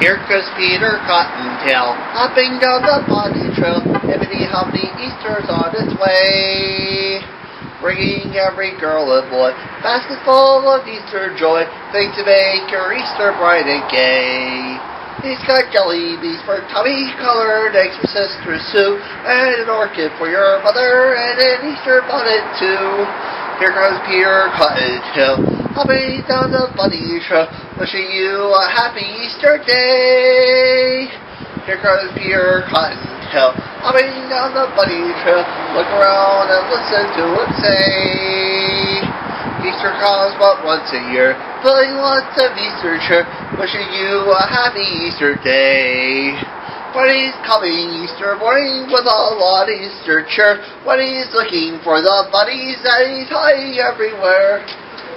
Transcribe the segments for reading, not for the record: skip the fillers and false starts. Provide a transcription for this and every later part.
Here goes Peter Cottontail, hopping down the bunny trail. Hippity hoppity, Easter's on its way, bringing every girl and boy baskets full of Easter joy, things to make your Easter bright and gay. He's got jelly beans for Tommy-colored eggs for Sister Sue, and an orchid for your mother, and an Easter bonnet too. Here comes Peter Cottontail, hopping down the bunny trail, wishing you a happy Easter day. Here comes Peter Cottontail, hopping down the bunny trail. Look around and listen to him say, Easter comes but once a year, filling lots of Easter cheer, wishing you a happy Easter day. Bunny's coming Easter morning with a lot of Easter cheer. Bunny's looking for the bunnies that he's hiding everywhere.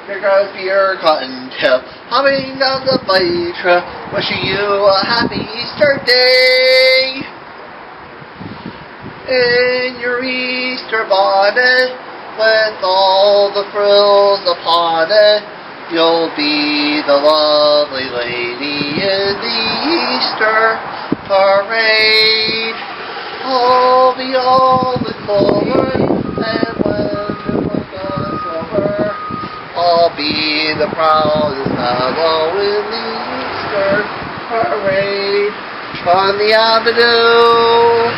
Here comes Peter Cottontail, hopping down the bunny trail, wishing you a happy Easter day. In your Easter bonnet, with all the frills upon it, you'll be the lovely lady in the Easter parade. I'll be all in clover, and when the work is over, I'll be the proudest fellow in the Easter parade. From the avenue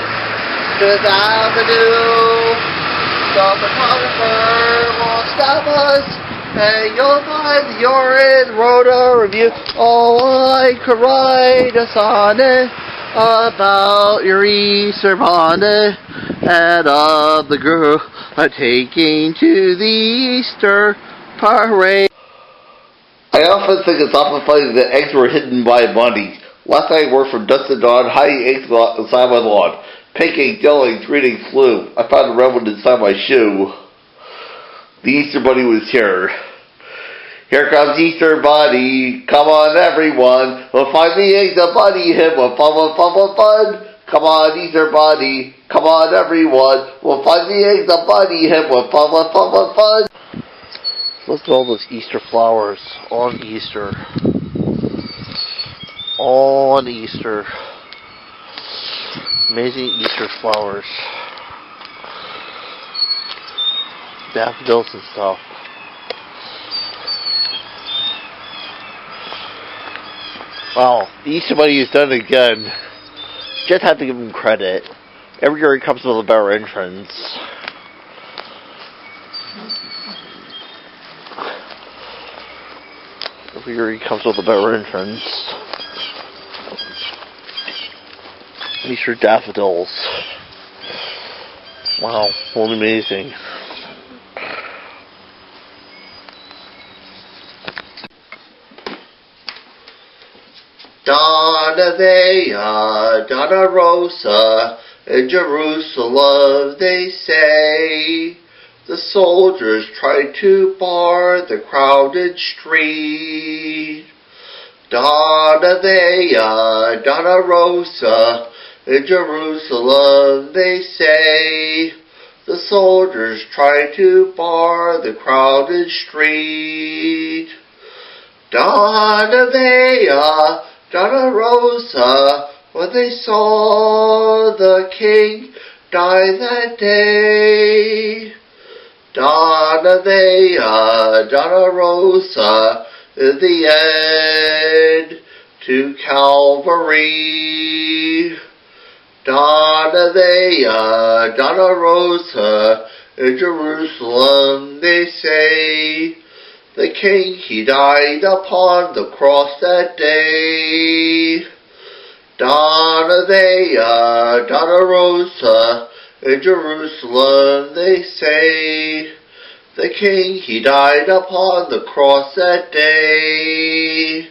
to the avenue, the photographer will stop us, and you'll find you're in Rhoda Review. Oh, I could write a sonnet about your Easter bonnet, and of the girl taking to the Easter parade. I often think it's often funny that eggs were hidden by a bunny. Last night I worked for Dust and Dawn, hiding eggs inside my lawn. Pancake, jelly, greeting flew. I found a red one inside my shoe. The Easter bunny was here. Here comes Easter bunny. Come on, everyone. We'll find the eggs a bunny him. We'll fun, fun, fun, fun, fun. Come on, Easter bunny. Come on, everyone. We'll find the eggs a bunny him. We'll fun, fun, fun, fun, fun. Look at all those Easter flowers on Easter. On Easter. Amazing Easter flowers. Daffodils and stuff. Wow, the Easter bunny has done it again. Just have to give him credit. Every year he comes with a better entrance. Every year he comes with a better entrance. Easter daffodils. Wow, what amazing. Donna Vea, Donna Rosa, in Jerusalem they say, the soldiers tried to bar the crowded street. Donna Vea, Donna Rosa, in Jerusalem they say, the soldiers tried to bar the crowded street. Donna Vea, Donna Rosa, when they saw the king die that day. Donna Vea, Donna Rosa, in the end to Calvary. Donna Vea, Donna Rosa, in Jerusalem they say, the king he died upon the cross that day. Donna Vea, Donna Rosa, in Jerusalem they say, the king he died upon the cross that day.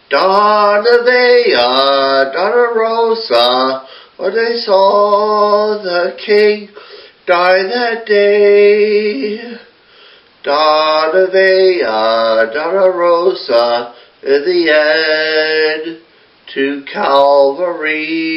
Donna Vea, Donna Rosa, when they saw the king die that day. Donna Vea, Donna Rosa, in the end to Calvary.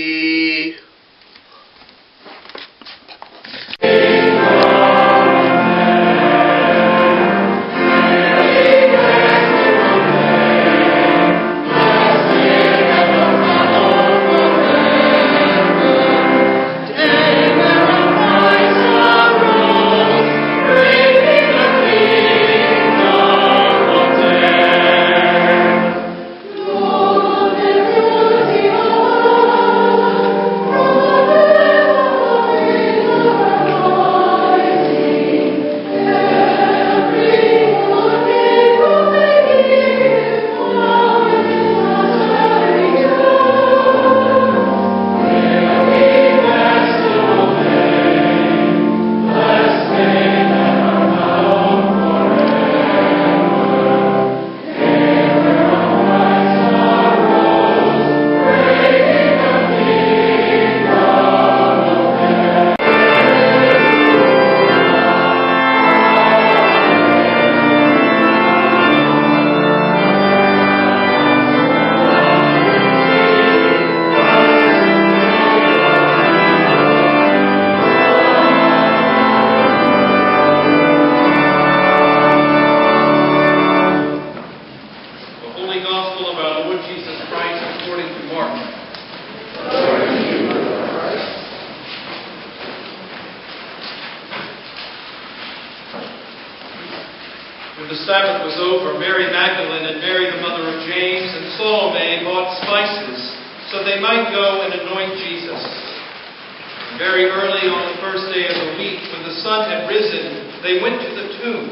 Salome bought spices so they might go and anoint Jesus. And very early on the first day of the week, when the sun had risen, they went to the tomb.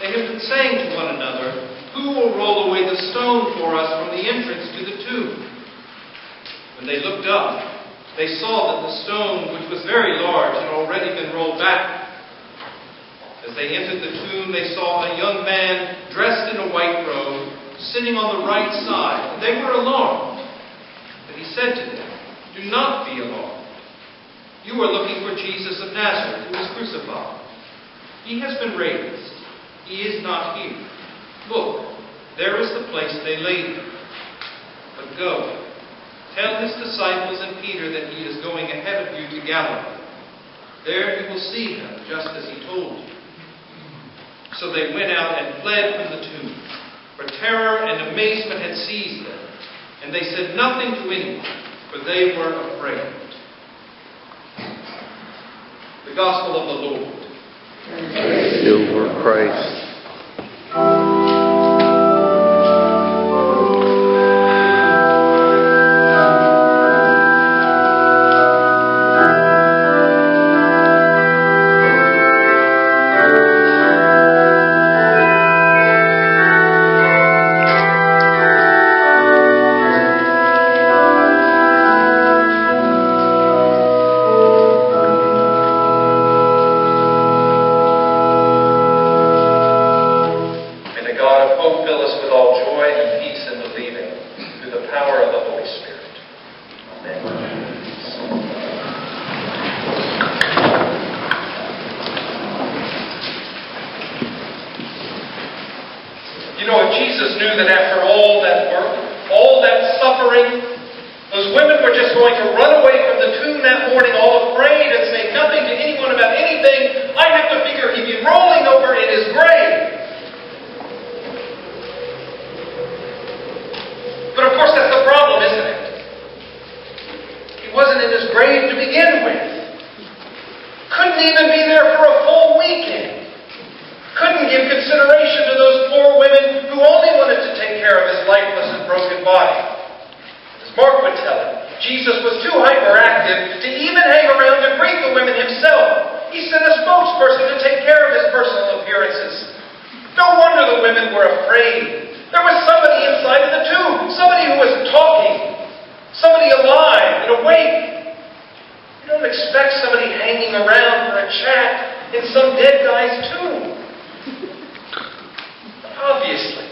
They had been saying to one another, "Who will roll away the stone for us from the entrance to the tomb?" When they looked up, they saw that the stone, which was very large, had already been rolled back. As they entered the tomb, they saw a young man dressed in a white robe, sitting on the right side, and they were alarmed. But he said to them, "Do not be alarmed. You are looking for Jesus of Nazareth, who was crucified. He has been raised. He is not here. Look, there is the place they laid him. But go, tell his disciples and Peter that he is going ahead of you to Galilee. There you will see him, just as he told you." So they went out and fled from the tomb, for terror and amazement had seized them, and they said nothing to anyone, for they were afraid. The Gospel of the Lord. Praise you, Lord Christ. Jesus knew that after all that work, all that suffering, those women were just going to run away from the tomb that morning all afraid and say nothing to anyone about anything. I have to figure he'd be rolling over in his grave. But of course that's the problem, isn't it? He wasn't in his grave to begin with. Couldn't even be there for a full weekend. Couldn't give consideration to those poor women who only wanted to take care of his lifeless and broken body. As Mark would tell him, Jesus was too hyperactive to even hang around to greet the women himself. He sent a spokesperson to take care of his personal appearances. No wonder the women were afraid. There was somebody inside of the tomb, somebody who was talking, somebody alive and awake. You don't expect somebody hanging around for a chat in some dead guy's tomb. Obviously,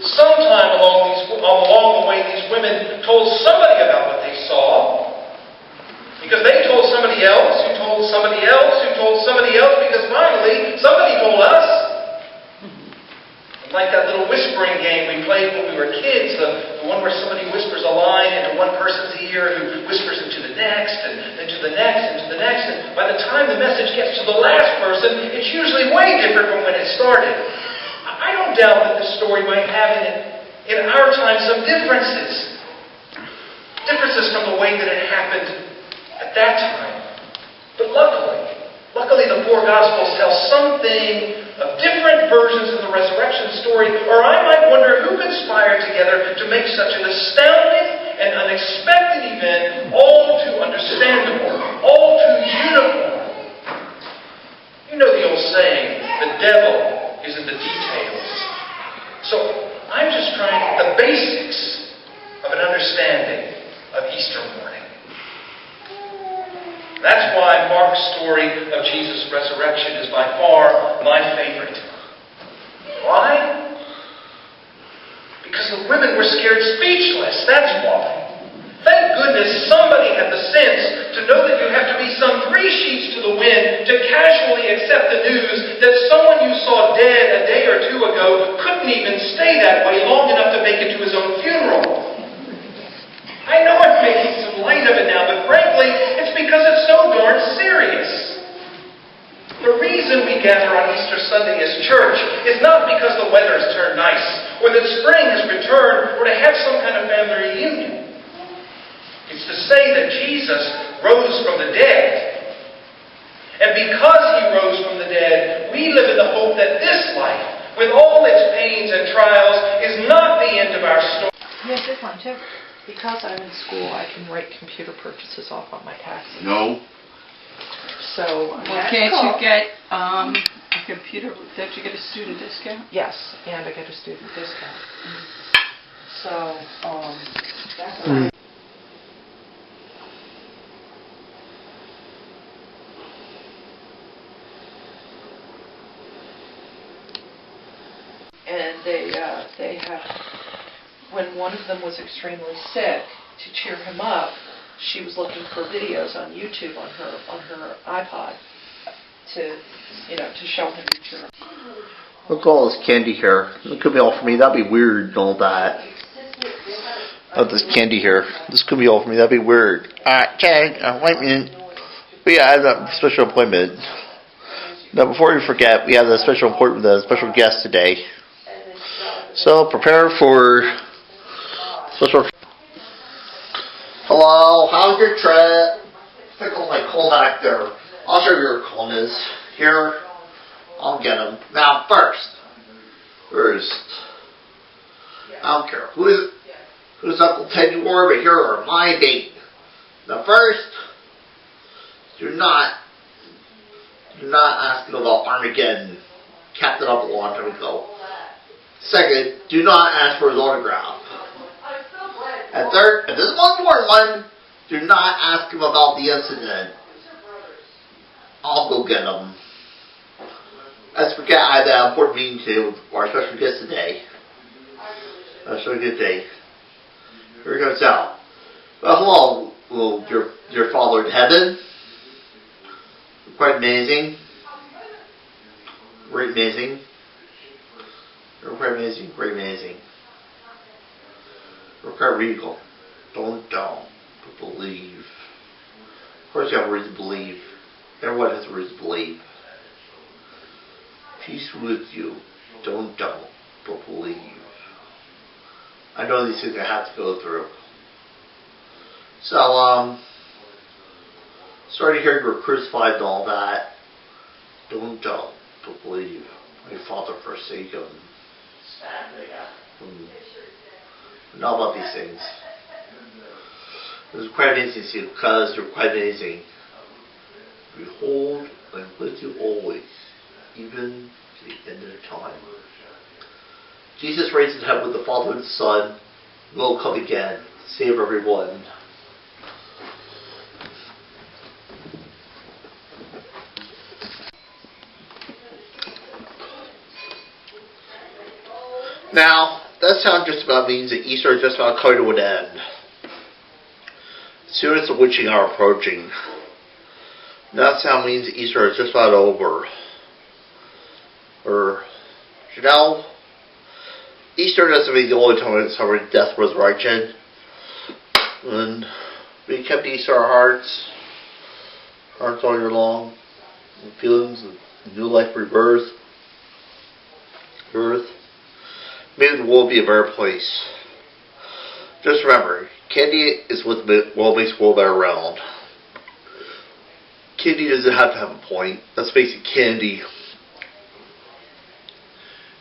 sometime along the way, these women told somebody about what they saw. Because they told somebody else, who told somebody else, who told somebody else, because finally, somebody told us. Like that little whispering game we played when we were kids, the one where somebody whispers a line into one person's ear, who whispers it to the next, and then to the next, and to the next. And by the time the message gets to the last person, it's usually way different from when it started. I don't doubt that this story might have in our time some differences. Differences from the way that it happened at that time. But luckily the four Gospels tell something of different versions of the resurrection story, or I might wonder who conspired together to make such an astounding and unexpected event all too understandable, all too uniform. You know the old saying, the devil is in the details. So I'm just trying the basics of an understanding of Easter morning. That's why Mark's story of Jesus' resurrection is by far my favorite. Why? Because the women were scared speechless. That's why. Thank goodness somebody had the sense to know that you have to be some 3 sheets to the wind to casually accept the news that someone you saw dead a day or 2 ago couldn't even stay that way long enough to make it to his own funeral. I know I'm making some light of it now, but frankly, it's because it's so darn serious. The reason we gather on Easter Sunday as church is not because the weather has turned nice, or that spring has returned, or to have some kind of family reunion. It's to say that Jesus rose from the dead. And because he rose from the dead, we live in the hope that this life, with all its pains and trials, is not the end of our to? Because I'm in school, I can write computer purchases off on my taxes. No. So, Well, can't you get a computer, don't you get a student discount? yes, and I get a student discount. So, that's what I... And they have, when one of them was extremely sick, to cheer him up, she was looking for videos on YouTube on her iPod to show him to cheer him. Look at all this candy here. It could be all for me. That'd be weird and all that. Oh, this candy here. This could be all for me. That'd be weird. Chad, wait a minute. We have a special appointment. Now, before we forget, we have a special appointment with a special guest today. So, prepare for special... Hello, how's your trip? Tickle my cold back there. I'll show you your coldness. Here, I'll get them. Now, first, I don't care who's Uncle Ted you are, but here are my date. Now, first, do not ask him about Armageddon. Capped it up a long time ago. Second, do not ask for his autograph. And third, and this is one more one, do not ask him about the incident. I'll go get him. Let's forget I had that important meeting today with our special guest today. So good day. Here it goes out. Well, hello, your Father in heaven. Quite amazing. Great amazing. You're quite amazing. Great amazing. You're quite regal. Don't but believe. Of course you have a reason to believe. Everyone has a reason to believe. Peace with you. Don't but believe. I know these things I have to go through. So, sorry to hear you were crucified and all that. Don't but believe. My Father forsaken. Not about these things. It was quite amazing to see you because you're quite amazing. Behold, I'm with you always, even to the end of time. Jesus reigns in heaven with the Father and the Son, will come again, save everyone. Now, that sound just about means that Easter is just about coming to an end. As soon as the witching hour approaching, that sound means that Easter is just about over. Easter doesn't mean the only time we celebrate death, resurrection. And we kept Easter our hearts all year long, and feelings of new life rebirth, earth. Maybe the world be a better place. Just remember, candy is what makes the world better around. Candy doesn't have to have a point. Let's face it, candy.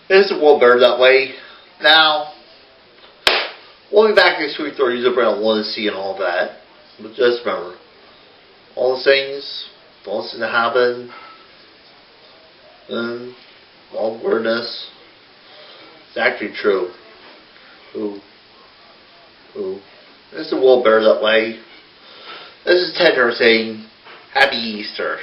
Is the world better that way? Now, we'll be back next week to our user brand Lunacy and all that. But just remember, all the things that happen, and all the weirdness, it's actually true. Is the world better that way? This is Ted saying, Happy Easter.